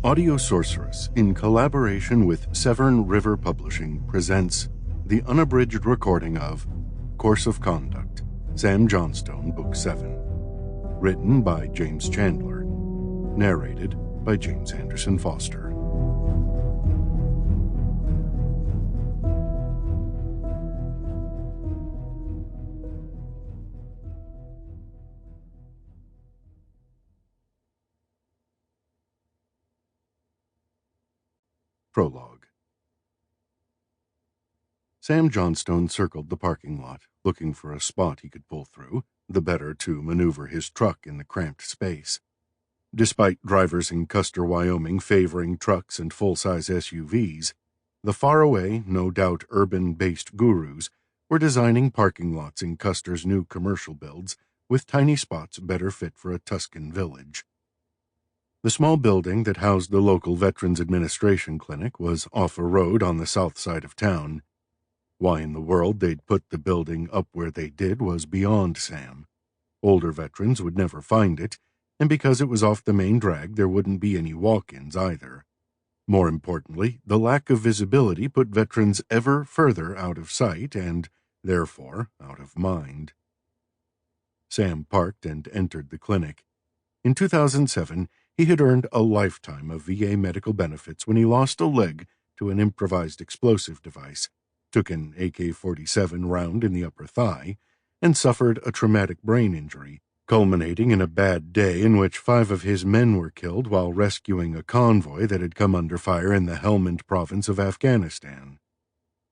Audio Sorceress, in collaboration with Severn River Publishing, presents the unabridged recording of Course of Conduct, Sam Johnstone, Book 7. Written by James Chandler. Narrated by James Anderson Foster. Prologue. Sam Johnstone circled the parking lot, looking for a spot he could pull through, the better to maneuver his truck in the cramped space. Despite drivers in Custer, Wyoming favoring trucks and full-size SUVs, the faraway, no doubt urban-based gurus were designing parking lots in Custer's new commercial builds with tiny spots better fit for a Tuscan village. The small building that housed the local Veterans Administration Clinic was off a road on the south side of town. Why in the world they'd put the building up where they did was beyond Sam. Older veterans would never find it, and because it was off the main drag, there wouldn't be any walk-ins either. More importantly, the lack of visibility put veterans ever further out of sight and, therefore, out of mind. Sam parked and entered the clinic. In 2007, he had earned a lifetime of VA medical benefits when he lost a leg to an improvised explosive device, took an AK-47 round in the upper thigh, and suffered a traumatic brain injury, culminating in a bad day in which 5 of his men were killed while rescuing a convoy that had come under fire in the Helmand province of Afghanistan.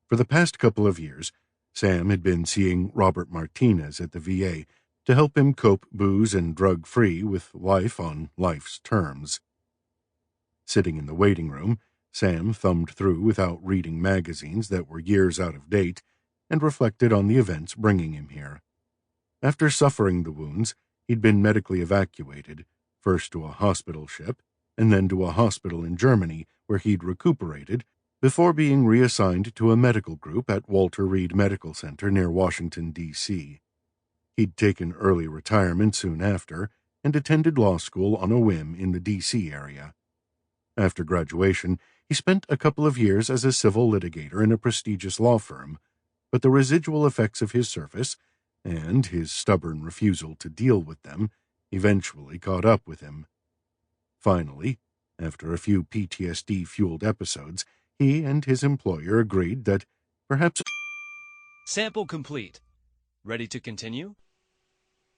For the past couple of years, Sam had been seeing Robert Martinez at the VA to help him cope booze and drug-free with life on life's terms. Sitting in the waiting room, Sam thumbed through without reading magazines that were years out of date and reflected on the events bringing him here. After suffering the wounds, he'd been medically evacuated, first to a hospital ship and then to a hospital in Germany where he'd recuperated before being reassigned to a medical group at Walter Reed Medical Center near Washington, D.C. He'd taken early retirement soon after and attended law school on a whim in the D.C. area. After graduation, he spent a couple of years as a civil litigator in a prestigious law firm, but the residual effects of his service, and his stubborn refusal to deal with them, eventually caught up with him. Finally, after a few PTSD-fueled episodes, he and his employer agreed that perhaps... Sample complete. Ready to continue?